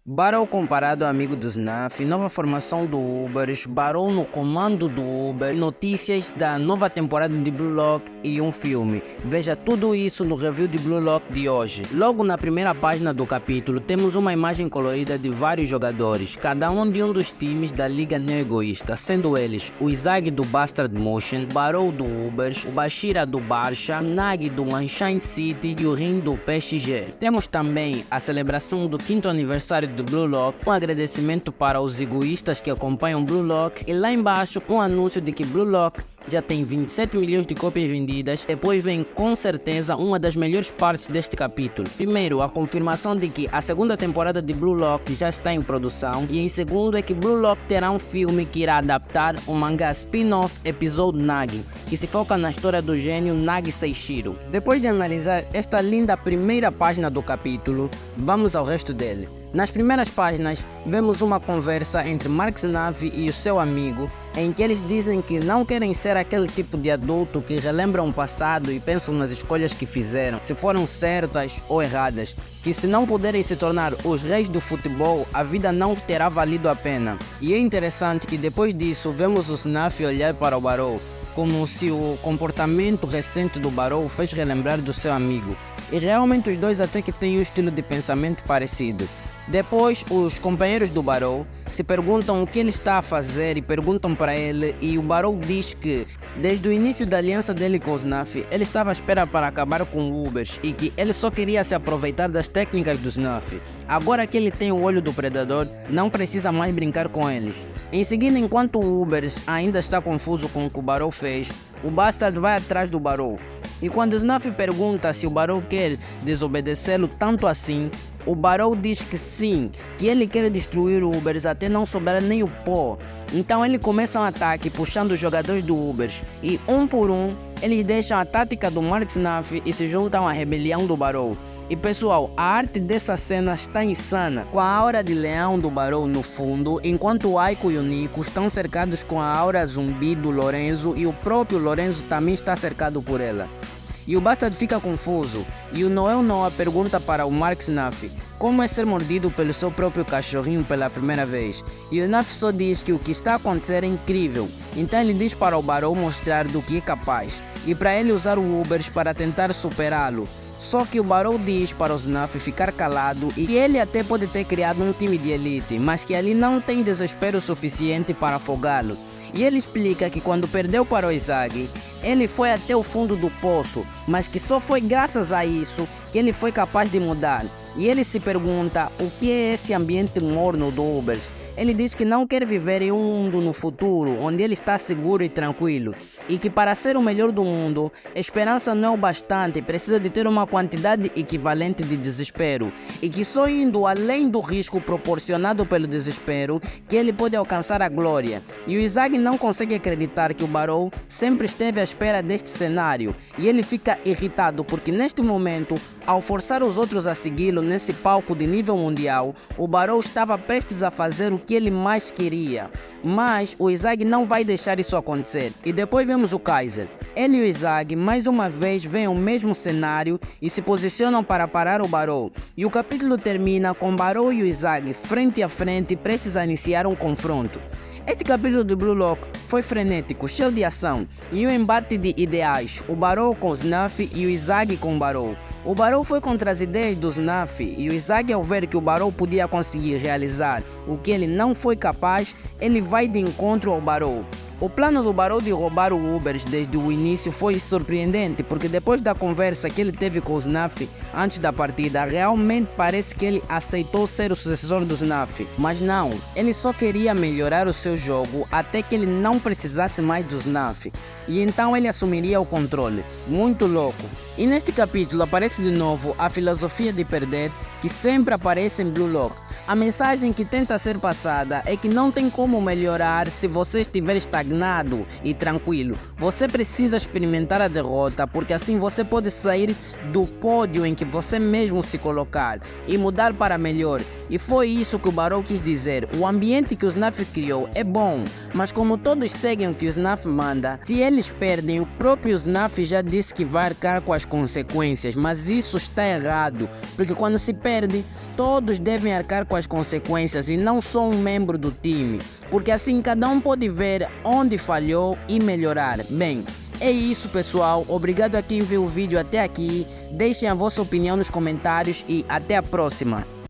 Barrow comparado ao amigo do Snaf, nova formação do Ubers, Barrow no comando do Uber, notícias da nova temporada de Blue Lock e um filme. Veja tudo isso no review de Blue Lock de hoje. Logo na primeira página do capítulo temos uma imagem colorida de vários jogadores, cada um de um dos times da Liga Neo-Egoísta, sendo eles o Izag do Bastard Motion, Barrow do Ubers, o Bashira do Barça, o Nagi do Sunshine City e o Rin do PSG. Temos também a celebração do 5º aniversário de Blue Lock, um agradecimento para os egoístas que acompanham Blue Lock e lá embaixo um anúncio de que Blue Lock já tem 27 milhões de cópias vendidas. Depois vem com certeza uma das melhores partes deste capítulo. Primeiro, a confirmação de que a segunda temporada de Blue Lock já está em produção, e em segundo é que Blue Lock terá um filme que irá adaptar o mangá spin-off Episode Nagi, que se foca na história do gênio Nagi Seishiro. Depois de analisar esta linda primeira página do capítulo, vamos ao resto dele. Nas primeiras páginas, vemos uma conversa entre Mark Snavi e o seu amigo, em que eles dizem que não querem ser aquele tipo de adulto que relembram o passado e pensam nas escolhas que fizeram, se foram certas ou erradas, que se não puderem se tornar os reis do futebol, a vida não terá valido a pena. E é interessante que depois disso, vemos o Snavi olhar para o Barrow, como se o comportamento recente do Barrow fez relembrar do seu amigo. E realmente os dois até que têm um estilo de pensamento parecido. Depois, os companheiros do Barrow se perguntam o que ele está a fazer e perguntam para ele, e o Barrow diz que desde o início da aliança dele com o Snaf, ele estava à espera para acabar com o Ubers e que ele só queria se aproveitar das técnicas do Snaf. Agora que ele tem o olho do predador, não precisa mais brincar com eles. Em seguida, enquanto o Ubers ainda está confuso com o que o Barrow fez, o Bastard vai atrás do Barrow. E quando Snaf pergunta se o Barrow quer desobedecê-lo tanto assim, o Barrow diz que sim, que ele quer destruir o Ubers até não sobrar nem o pó. Então ele começa um ataque puxando os jogadores do Ubers e um por um eles deixam a tática do Mark Snaff e se juntam à rebelião do Barrow. E pessoal, a arte dessa cena está insana, com a aura de leão do Barrow no fundo, enquanto o Aiko e o Nico estão cercados com a aura zumbi do Lorenzo e o próprio Lorenzo também está cercado por ela. E o Bastard fica confuso, e o Noel Noah pergunta para o Mark Snaff como é ser mordido pelo seu próprio cachorrinho pela primeira vez. E o Snaff só diz que o que está a acontecer é incrível, então ele diz para o Barrow mostrar do que é capaz, e para ele usar o Ubers para tentar superá-lo. Só que o Barrow diz para o Snaff ficar calado e que ele até pode ter criado um time de elite, mas que ali não tem desespero suficiente para afogá-lo. E ele explica que quando perdeu para o Izag, ele foi até o fundo do poço, mas que só foi graças a isso que ele foi capaz de mudar. E ele se pergunta o que é esse ambiente morno do Ubers. Ele diz que não quer viver em um mundo no futuro onde ele está seguro e tranquilo, e que para ser o melhor do mundo, esperança não é o bastante, precisa de ter uma quantidade equivalente de desespero, e que só indo além do risco proporcionado pelo desespero que ele pode alcançar a glória. E o Izag não consegue acreditar que o Barrow sempre esteve à espera deste cenário, e ele fica irritado porque neste momento, ao forçar os outros a segui-lo nesse palco de nível mundial, o Barrow estava prestes a fazer o que ele mais queria. Mas o Izag não vai deixar isso acontecer. E depois vemos o Kaiser. Ele e o Izag mais uma vez veem o mesmo cenário e se posicionam para parar o Barrow. E o capítulo termina com Barrow e o Izag frente a frente, prestes a iniciar um confronto. Este capítulo de Blue Lock foi frenético, cheio de ação e um embate de ideais, o Barrow com o Snaff e o Izag com o Barrow. O Barrow foi contra as ideias do Snaff e o Izag, ao ver que o Barrow podia conseguir realizar o que ele não foi capaz, ele vai de encontro ao Barrow. O plano do Barrow de roubar o Ubers desde o início foi surpreendente, porque depois da conversa que ele teve com o Snaff antes da partida, realmente parece que ele aceitou ser o sucessor do Snaff. Mas não, ele só queria melhorar o seu jogo até que ele não precisasse mais do Snaff, e então ele assumiria o controle. Muito louco. E neste capítulo aparece de novo a filosofia de perder que sempre aparece em Blue Lock. A mensagem que tenta ser passada é que não tem como melhorar se você estiver estagnado resignado e tranquilo. Você precisa experimentar a derrota, porque assim você pode sair do pódio em que você mesmo se colocar e mudar para melhor. E foi isso que o Barão quis dizer. O ambiente que o Snaf criou é bom, mas como todos seguem o que o Snaf manda, se eles perdem, o próprio Snaf já disse que vai arcar com as consequências, mas isso está errado, porque quando se perde, todos devem arcar com as consequências e não só um membro do time, porque assim cada um pode ver onde falhou e melhorar. Bem, é isso pessoal, obrigado a quem viu o vídeo até aqui, deixem a vossa opinião nos comentários e até a próxima.